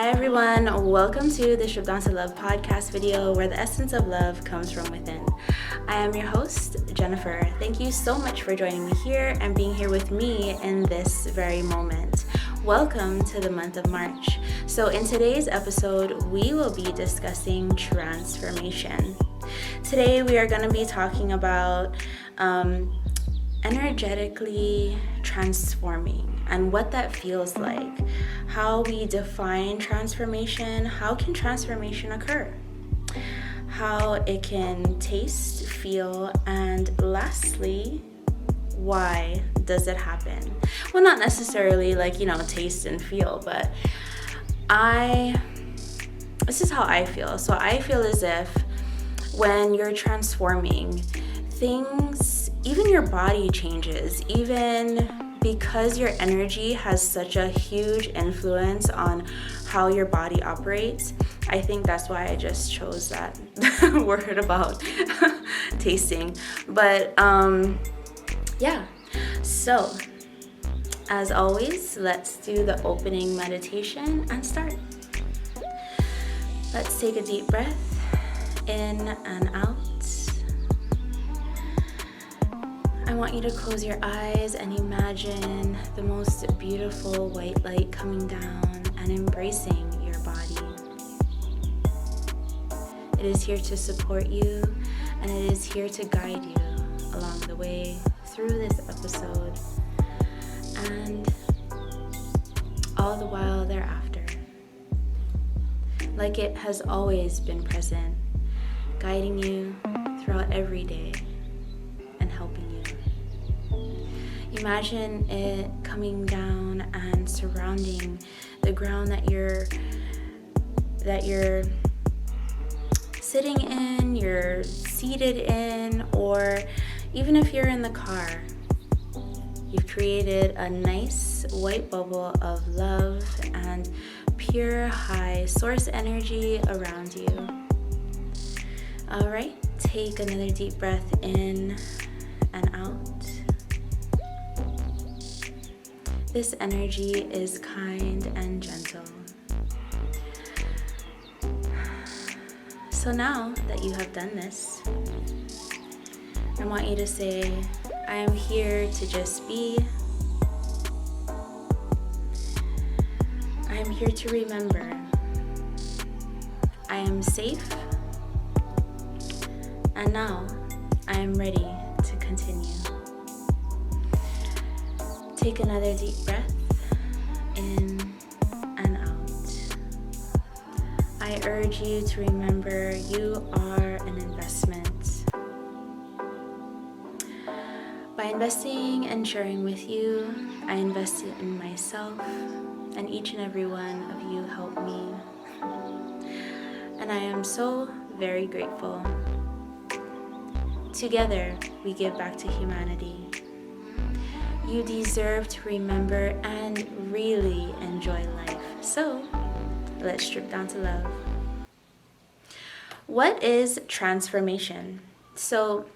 Hi everyone, welcome to the Strip Down to Love podcast video where the essence of love comes from within. I am your host, Jennifer. Thank you so much for joining me here and being here with me in this very moment. Welcome to the month of March. So in today's episode, we will be discussing transformation. Today we are going to be talking about energetically transforming and what that feels like, how we define transformation, how can transformation occur, how it can taste, feel, and lastly, why does it happen? Well, not necessarily taste and feel, but this is how I feel. So I feel as if when you're transforming things, even your body changes, even because your energy has such a huge influence on how your body operates. I think that's why I just chose that word about tasting. But yeah, so as always, let's do the opening meditation and start. Let's take a deep breath in and out. I want you to close your eyes and imagine the most beautiful white light coming down and embracing your body. It is here to support you, and it is here to guide you along the way through this episode and all the while thereafter. Like it has always been present, guiding you throughout every day and helping you. Imagine it coming down and surrounding the ground that you're sitting in, you're seated in, or even if you're in the car. You've created a nice white bubble of love and pure high source energy around you. All right, take another deep breath in and out. This energy is kind and gentle. So now that you have done this, I want you to say, I am here to just be. I am here to remember. I am safe. And now I am ready to continue. Take another deep breath in and out. I urge you to remember you are an investment. By investing and sharing with you, I invested in myself, and each and every one of you helped me. And I am so very grateful. Together, we give back to humanity. You deserve to remember and really enjoy life. So, let's strip down to love. What is transformation? So,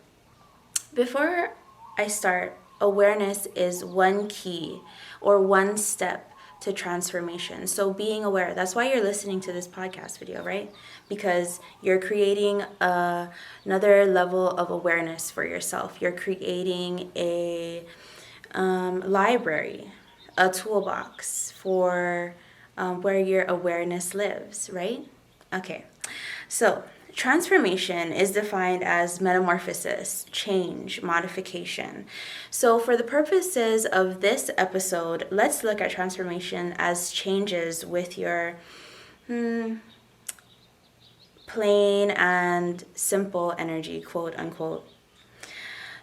before I start, awareness is one key or one step to transformation. So being aware, that's why you're listening to this podcast video, right? Because you're creating another level of awareness for yourself. You're creating a library, a toolbox for where your awareness lives, right? Okay, so transformation is defined as metamorphosis, change, modification. So for the purposes of this episode, let's look at transformation as changes with your plain and simple energy, quote unquote.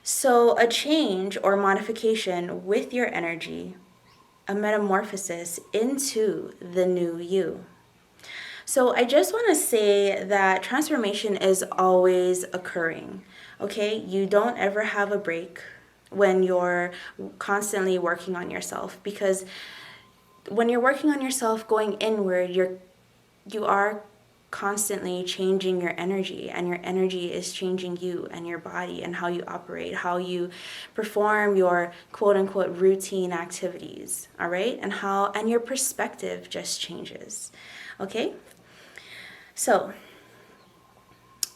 So a change or modification with your energy, a metamorphosis into the new you. So I just want to say that transformation is always occurring, okay? You don't ever have a break when you're constantly working on yourself, because when you're working on yourself, going inward, you are constantly changing your energy, and your energy is changing you and your body and how you operate, how you perform your quote unquote routine activities, all right? And your perspective just changes, okay? So,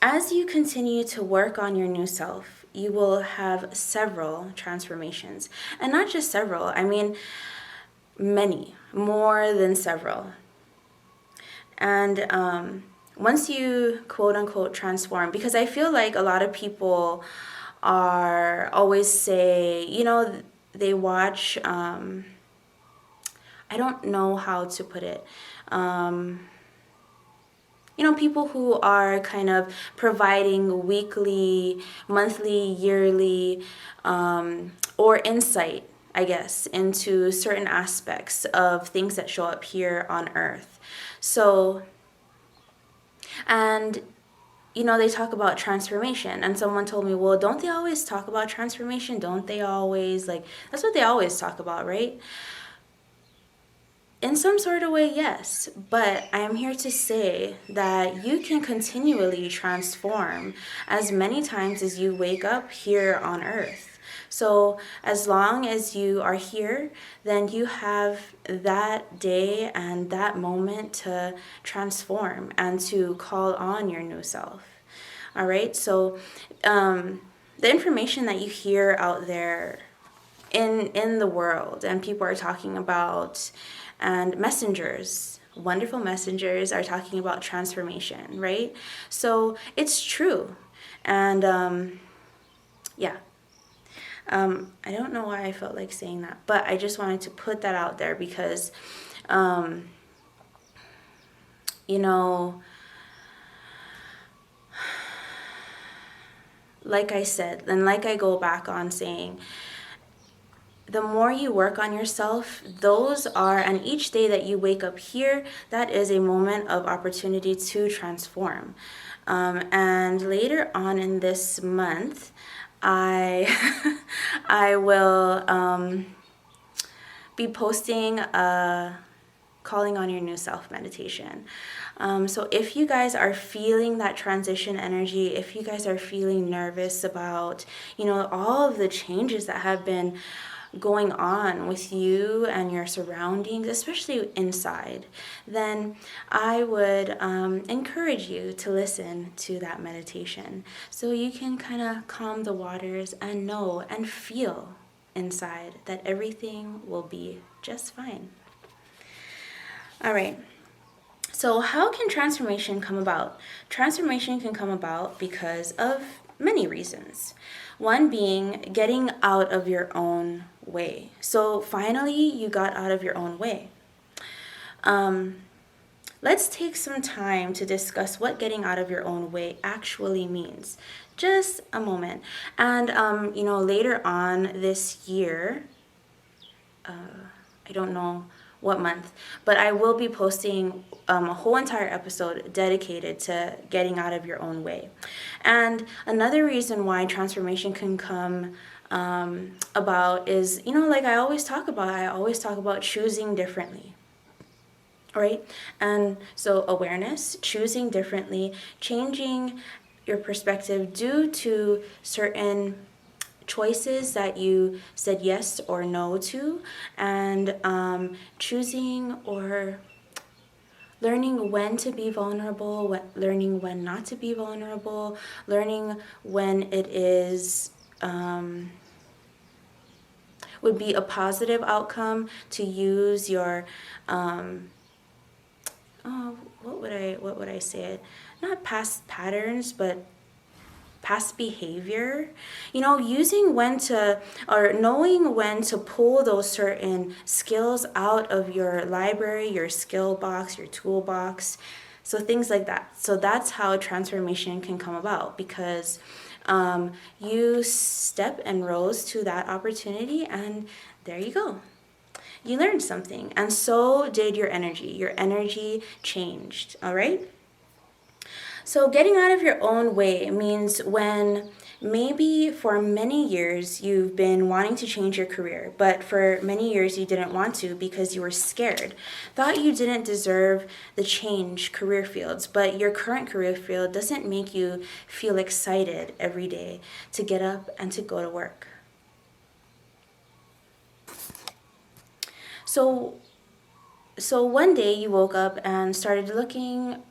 as you continue to work on your new self, you will have several transformations. And not just several, I mean many, more than several. And once you quote unquote transform, because I feel like a lot of people are always say, they watch, I don't know how to put it. People who are kind of providing weekly, monthly, yearly, or insight, I guess, into certain aspects of things that show up here on Earth. So, and they talk about transformation, and someone told me, well, don't they always talk about transformation? Don't they always, that's what they always talk about, right? In some sort of way, yes, but I am here to say that you can continually transform as many times as you wake up here on Earth. So as long as you are here, then you have that day and that moment to transform and to call on your new self. All right, so the information that you hear out there in the world, and people are talking about, and wonderful messengers are talking about transformation, right? So it's true. And I don't know why I felt like saying that, but I just wanted to put that out there because, like I said, and like I go back on saying, the more you work on yourself, and each day that you wake up here, that is a moment of opportunity to transform. And later on in this month, I will be posting a calling on your new self meditation. So if you guys are feeling that transition energy, if you guys are feeling nervous about, all of the changes that have been going on with you and your surroundings, especially inside, then I would encourage you to listen to that meditation so you can kind of calm the waters and know and feel inside that everything will be just fine. All right. So how can transformation come about? Transformation can come about because of many reasons. One being getting out of your own way. So finally, you got out of your own way. Let's take some time to discuss what getting out of your own way actually means. Just a moment. And, later on this year, I don't know what month, but I will be posting a whole entire episode dedicated to getting out of your own way. And another reason why transformation can come about is, like I always talk about choosing differently, right? And so awareness, choosing differently, changing your perspective due to certain choices that you said yes or no to, and choosing or learning when to be vulnerable, learning when not to be vulnerable, learning when it is would be a positive outcome to use your what would I say it? Not past patterns, but past behavior, using when to, or knowing when to pull those certain skills out of your library, your skill box, your toolbox, so things like that. So that's how transformation can come about, because you step and rose to that opportunity, and there you go. You learned something, and so did your energy. Your energy changed, all right? So getting out of your own way means when Maybe for many years you've been wanting to change your career, but for many years you didn't want to because you were scared. Thought you didn't deserve the change career fields, but your current career field doesn't make you feel excited every day to get up and to go to work. So one day you woke up and started looking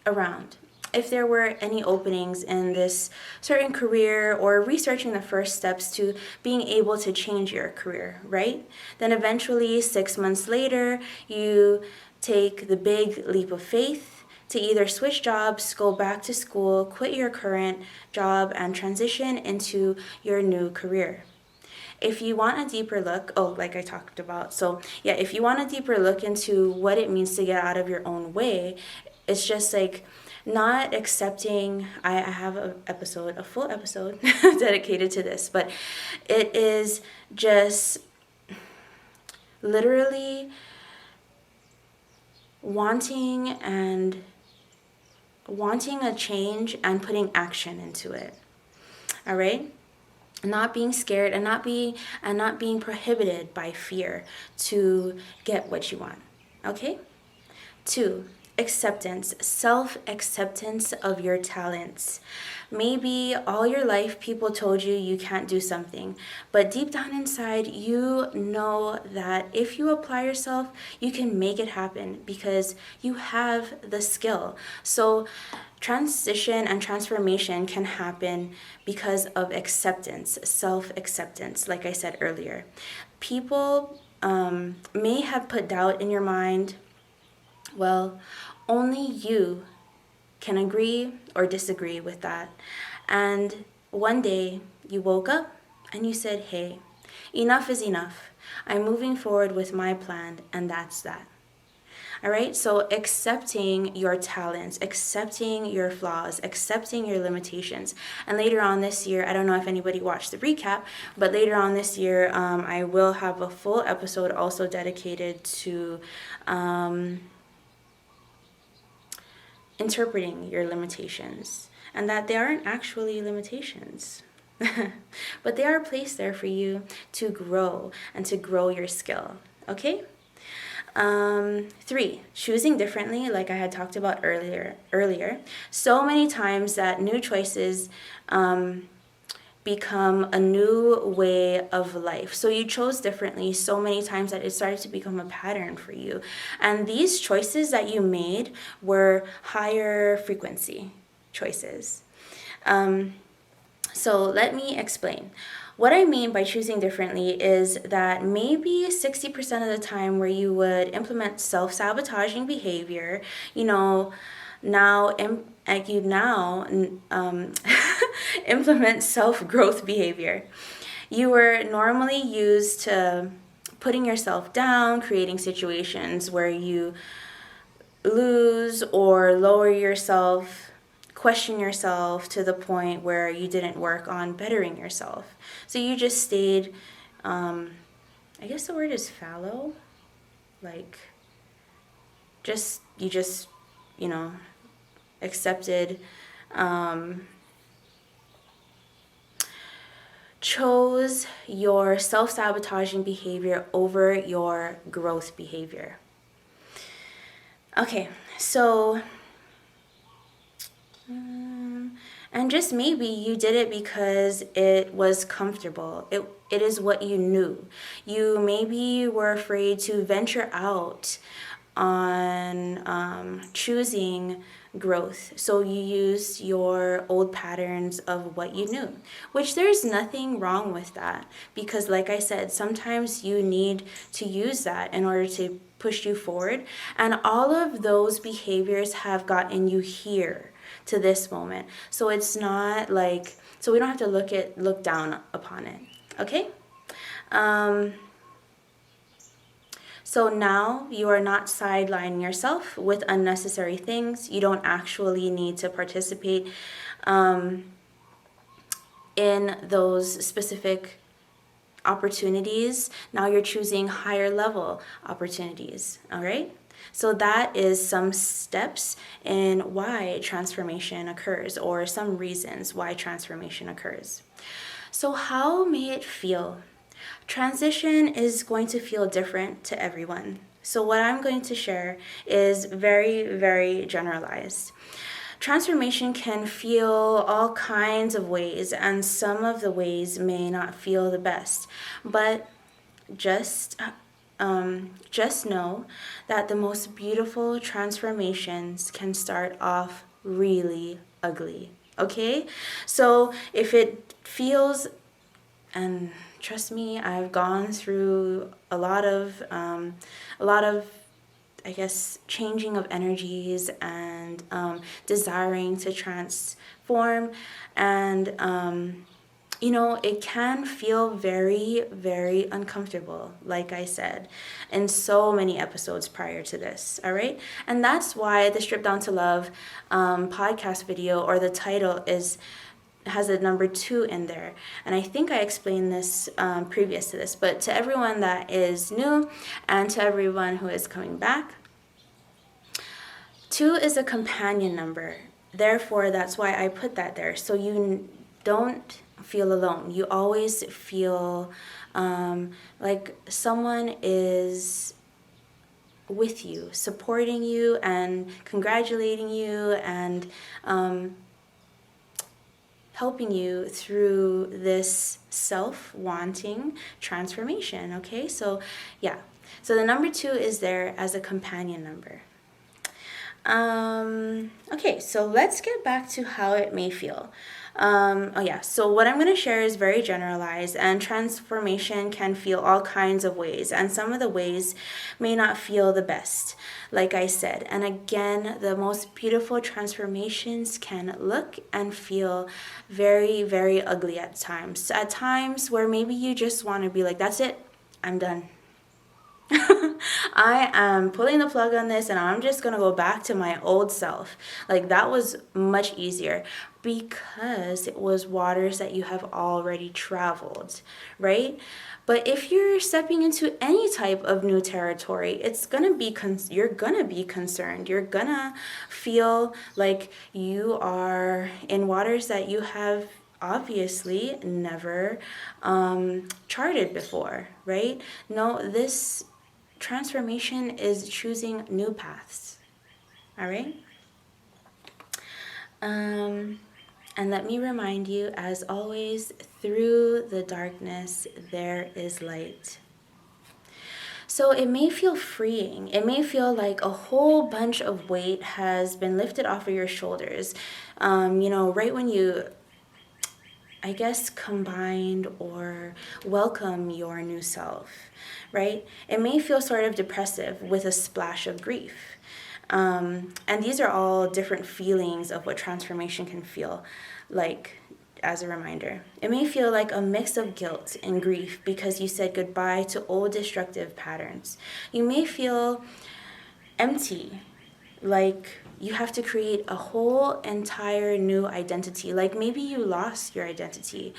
around if there were any openings in this certain career, or researching the first steps to being able to change your career, right? Then eventually 6 months later, you take the big leap of faith to either switch jobs, go back to school, quit your current job, and transition into your new career. If you want a deeper look, like I talked about, so yeah, if you want a deeper look into what it means to get out of your own way, it's just like not accepting. I have a full episode dedicated to this, but it is just literally wanting a change and putting action into it. All right? Not being scared and not being prohibited by fear to get what you want. Okay? 2, acceptance, self-acceptance of your talents. Maybe all your life people told you you can't do something, but deep down inside you know that if you apply yourself, you can make it happen because you have the skill. So transition and transformation can happen because of acceptance, self-acceptance, like I said earlier. People may have put doubt in your mind. Well, only you can agree or disagree with that. And one day you woke up and you said, hey, enough is enough. I'm moving forward with my plan, and that's that. All right, so accepting your talents, accepting your flaws, accepting your limitations. And later on this year, I don't know if anybody watched the recap, but later on this year, I will have a full episode also dedicated to interpreting your limitations, and that they aren't actually limitations. But they are placed there for you to grow and to grow your skill. Okay? 3, choosing differently, like I had talked about earlier. So many times that new choices become a new way of life. So you chose differently so many times that it started to become a pattern for you. And these choices that you made were higher frequency choices. So let me explain. What I mean by choosing differently is that maybe 60% of the time where you would implement self-sabotaging behavior, now implement self-growth behavior. You were normally used to putting yourself down, creating situations where you lose or lower yourself, question yourself to the point where you didn't work on bettering yourself. So you just stayed, I guess the word is fallow, like you just accepted, chose your self-sabotaging behavior over your growth behavior. Okay, so and just maybe you did it because it was comfortable. It is what you knew. You maybe were afraid to venture out on choosing growth. So you used your old patterns of what you knew, which there's nothing wrong with that, because like I said, sometimes you need to use that in order to push you forward. And all of those behaviors have gotten you here to this moment. So it's not like, so we don't have to look down upon it. Okay? So now you are not sidelining yourself with unnecessary things. You don't actually need to participate in those specific opportunities. Now you're choosing higher level opportunities. All right? So that is some steps in why transformation occurs, or some reasons why transformation occurs. So how may it feel? Transition is going to feel different to everyone. So what I'm going to share is very, very generalized. Transformation can feel all kinds of ways, and some of the ways may not feel the best. But just just know that the most beautiful transformations can start off really ugly. Okay? So if it feels, and trust me, I've gone through a lot of, I guess, changing of energies and desiring to transform, and it can feel very, very uncomfortable, like I said, in so many episodes prior to this, all right? And that's why the Strip Down to Love podcast video, or the title, has a number 2 in there. And I think I explained this previous to this, but to everyone that is new and to everyone who is coming back, 2 is a companion number. Therefore, that's why I put that there. So you don't feel alone. You always feel like someone is with you, supporting you and congratulating you, and helping you through this self-wanting transformation. Okay, so yeah. So the number 2 is there as a companion number. Okay, so let's get back to how it may feel. So what I'm going to share is very generalized, and transformation can feel all kinds of ways, and some of the ways may not feel the best, like I said. And again, the most beautiful transformations can look and feel very, very ugly at times. At times where maybe you just want to be like, that's it, I'm done. I am pulling the plug on this, and I'm just going to go back to my old self. Like, that was much easier because it was waters that you have already traveled, right? But if you're stepping into any type of new territory, it's going to be you're going to be concerned. You're going to feel like you are in waters that you have obviously never charted before, right? No, this transformation is choosing new paths. All right? And let me remind you, as always, through the darkness, there is light. So it may feel freeing. It may feel like a whole bunch of weight has been lifted off of your shoulders. Right when you, I guess, combined or welcome your new self, right? It may feel sort of depressive with a splash of grief. And these are all different feelings of what transformation can feel like. As a reminder, it may feel like a mix of guilt and grief because you said goodbye to old destructive patterns. You may feel empty, like you have to create a whole entire new identity. Like maybe you lost your identity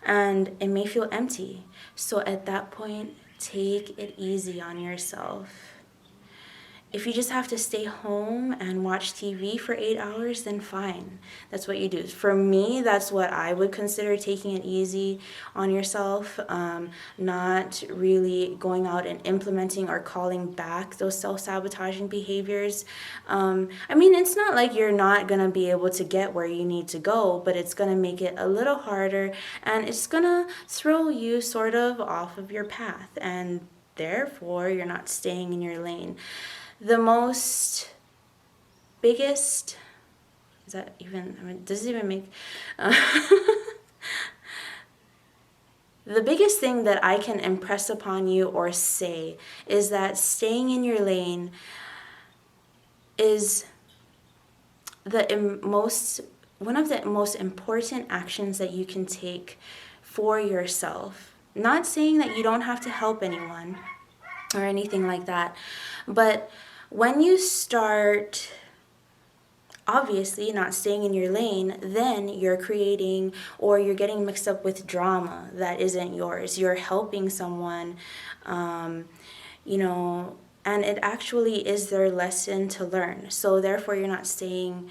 and it may feel empty. So at that point, take it easy on yourself. If you just have to stay home and watch TV for 8 hours, then fine. That's what you do. For me, that's what I would consider taking it easy on yourself, not really going out and implementing or calling back those self-sabotaging behaviors. It's not like you're not going to be able to get where you need to go, but it's going to make it a little harder, and it's going to throw you sort of off of your path, and therefore you're not staying in your lane. The biggest, is that even, does it even make, the biggest thing that I can impress upon you or say is that staying in your lane is one of the most important actions that you can take for yourself. Not saying that you don't have to help anyone or anything like that, but when you start obviously not staying in your lane, then you're creating, or you're getting mixed up with drama that isn't yours. You're helping someone, And it actually is their lesson to learn. So therefore, you're not staying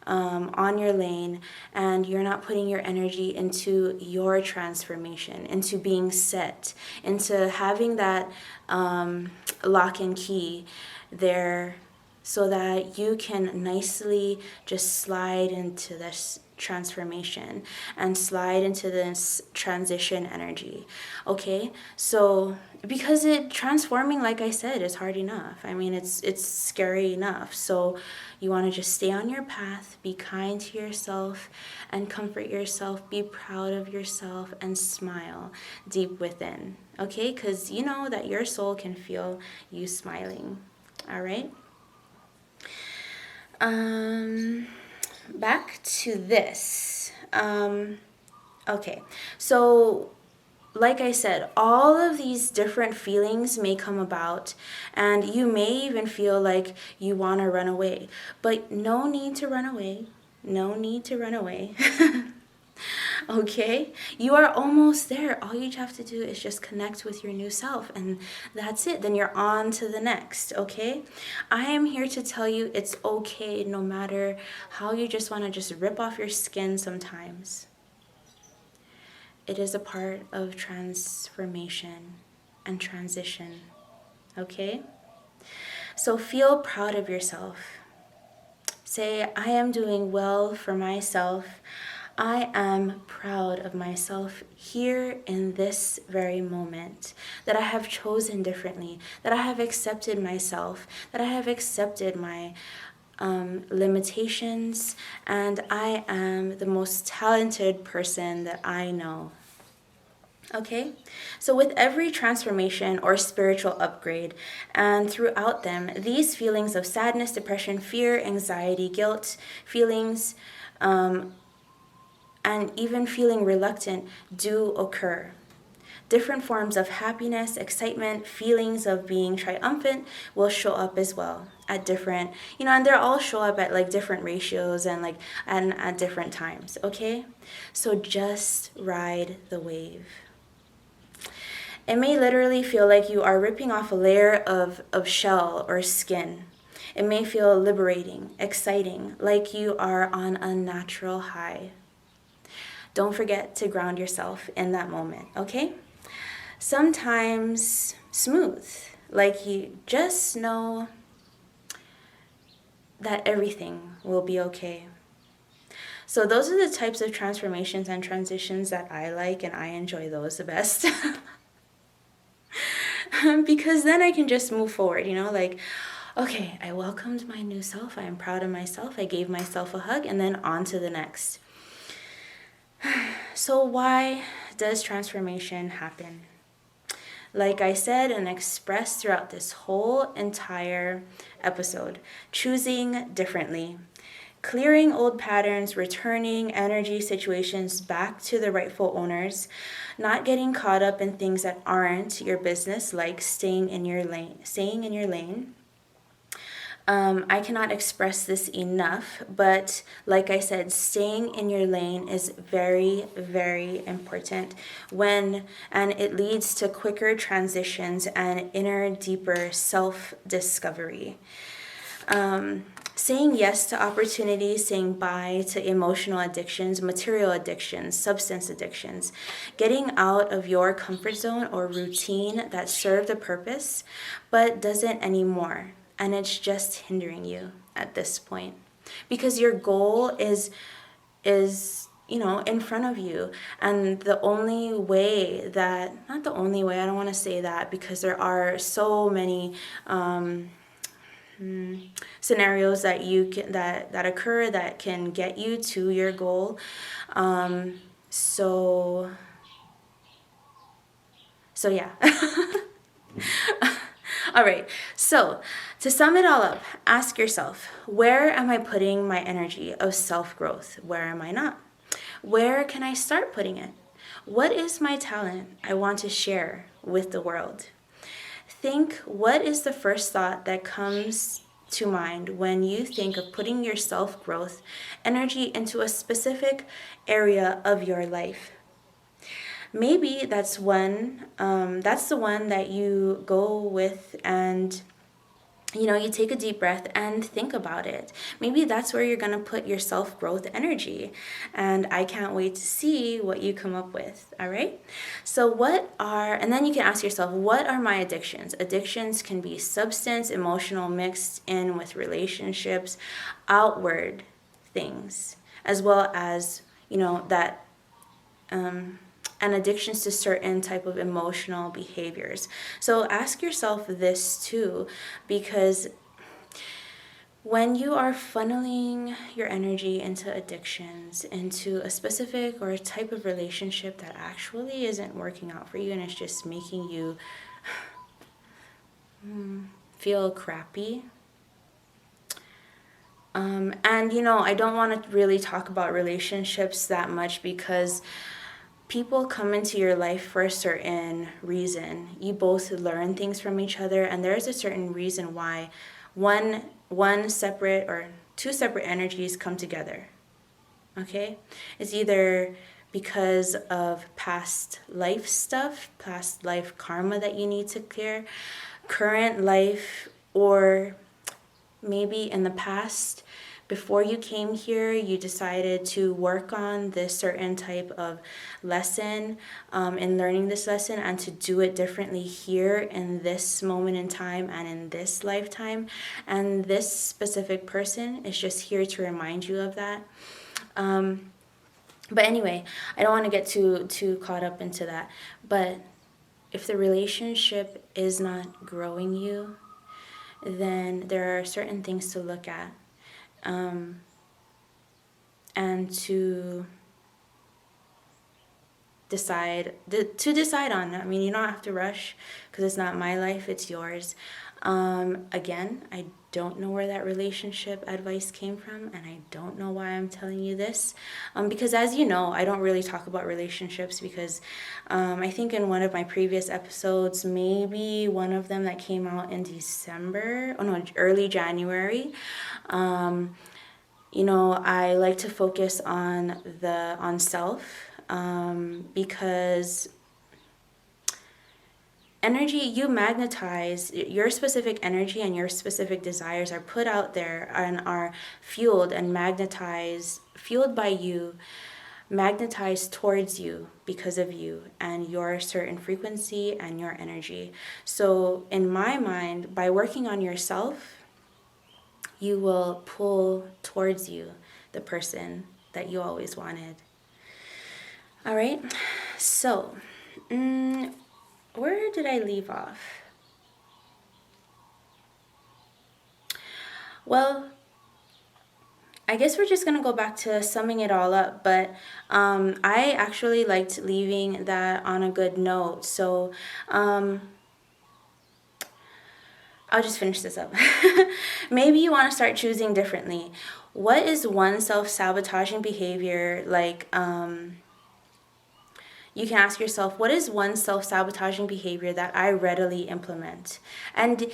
on your lane, and you're not putting your energy into your transformation, into being set, into having that lock and key there, so that you can nicely just slide into this transformation and slide into this transition energy. Okay, so because it transforming, like I said, is hard enough. I mean, it's scary enough. So you want to just stay on your path, be kind to yourself and comfort yourself, be proud of yourself, and smile deep within. Okay, because you know that your soul can feel you smiling. All right. Back to this. Okay, so like I said, all of these different feelings may come about, and you may even feel like you want to run away, but no need to run away. No need to run away. Okay, you are almost there. All you have to do is just connect with your new self, and that's it. Then you're on to the next. Okay, I am here to tell you it's okay, no matter how you just want to just rip off your skin sometimes. It is a part of transformation and transition. Okay, so feel proud of yourself. Say, I am doing well for myself. I am proud of myself here in this very moment, that I have chosen differently, that I have accepted myself, that I have accepted my limitations, and I am the most talented person that I know. Okay, so with every transformation or spiritual upgrade, and throughout them, these feelings of sadness, depression, fear, anxiety, guilt, feelings, and even feeling reluctant do occur. Different forms of happiness, excitement, feelings of being triumphant will show up as well at different, and they'll all show up at like different ratios and like and at different times, okay? So just ride the wave. It may literally feel like you are ripping off a layer of shell or skin. It may feel liberating, exciting, like you are on a natural high. Don't forget to ground yourself in that moment, okay? Sometimes smooth, like you just know that everything will be okay. So those are the types of transformations and transitions that I like, and I enjoy those the best. Because then I can just move forward, like, okay, I welcomed my new self. I am proud of myself. I gave myself a hug, and then on to the next. So why does transformation happen? Like I said and expressed throughout this whole entire episode, choosing differently, clearing old patterns, returning energy situations back to the rightful owners, not getting caught up in things that aren't your business, like staying in your lane. I cannot express this enough, but like I said, staying in your lane is very, very important and it leads to quicker transitions and inner, deeper self-discovery. Saying yes to opportunities, saying bye to emotional addictions, material addictions, substance addictions, getting out of your comfort zone or routine that served a purpose but doesn't anymore. And it's just hindering you at this point, because your goal is in front of you. And the only way not the only way, I don't want to say that, because there are so many scenarios that that occur that can get you to your goal. So yeah. All right, so to sum it all up, ask yourself, where am I putting my energy of self-growth? Where am I not? Where can I start putting it? What is my talent I want to share with the world? Think, what is the first thought that comes to mind when you think of putting your self-growth energy into a specific area of your life? Maybe that's the one that you go with and you take a deep breath and think about it. Maybe that's where you're going to put your self-growth energy. And I can't wait to see what you come up with. All right. So and then you can ask yourself, what are my addictions? Addictions can be substance, emotional, mixed in with relationships, outward things, as well as, that, and addictions to certain type of emotional behaviors. So ask yourself this too, because when you are funneling your energy into addictions, into a specific or a type of relationship that actually isn't working out for you and it's just making you feel crappy. And I don't want to really talk about relationships that much, because people come into your life for a certain reason. You both learn things from each other, and there's a certain reason why one separate or two separate energies come together. Okay? It's either because of past life stuff, past life karma that you need to clear, current life, or maybe in the past, before you came here, you decided to work on this certain type of lesson, in learning this lesson, and to do it differently here in this moment in time and in this lifetime. And this specific person is just here to remind you of that. But anyway, I don't want to get too caught up into that. But if the relationship is not growing you, then there are certain things to look at, and to decide on. I mean, you don't have to rush, because it's not my life, it's yours. Again, I don't know where that relationship advice came from, and I don't know why I'm telling you this, because as you know, I don't really talk about relationships, because I think in one of my previous episodes, maybe one of them that came out in early January, I like to focus on self, because energy, you magnetize your specific energy, and your specific desires are put out there and are fueled by you, magnetized towards you because of you and your certain frequency and your energy. So in my mind, by working on yourself, you will pull towards you the person that you always wanted. All right, so where did I leave off? Well, I guess we're just going to go back to summing it all up, but I actually liked leaving that on a good note. So I'll just finish this up. Maybe you want to start choosing differently. What is one self-sabotaging behavior? You can ask yourself, what is one self-sabotaging behavior that I readily implement? And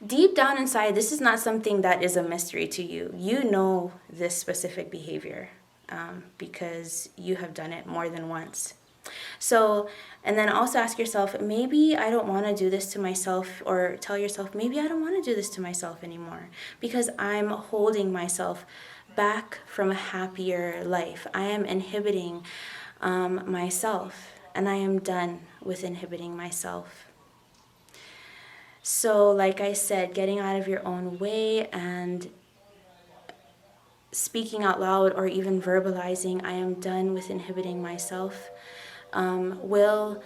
deep down inside, this is not something that is a mystery to you. You know this specific behavior, because you have done it more than once. So, and then also ask yourself, maybe I don't want to do this to myself, or tell yourself, maybe I don't want to do this to myself anymore, because I'm holding myself back from a happier life. I am inhibiting myself, and I am done with inhibiting myself. So, like I said, getting out of your own way and speaking out loud, or even verbalizing, I am done with inhibiting myself, will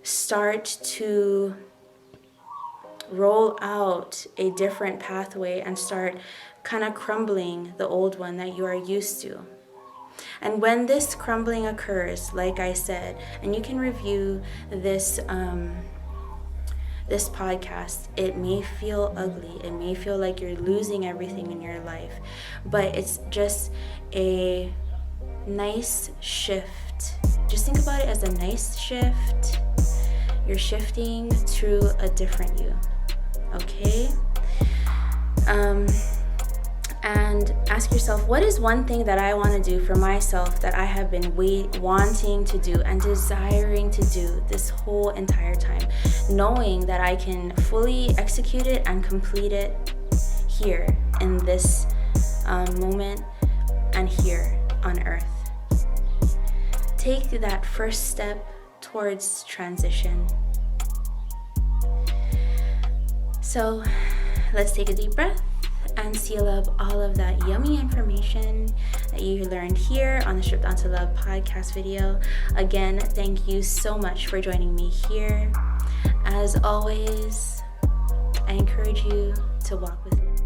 start to roll out a different pathway and start kind of crumbling the old one that you are used to. And when this crumbling occurs, like I said, and you can review this this podcast, it may feel ugly. It may feel like you're losing everything in your life, but it's just a nice shift. Just think about it as a nice shift. You're shifting to a different you, okay? and ask yourself, what is one thing that I want to do for myself that I have been wanting to do and desiring to do this whole entire time, knowing that I can fully execute it and complete it here in this moment and here on earth. Take that first step towards transition. So let's take a deep breath and seal up all of that yummy information that you learned here on the Stripped Down to Love podcast video. Again, thank you so much for joining me here. As always, I encourage you to walk with love.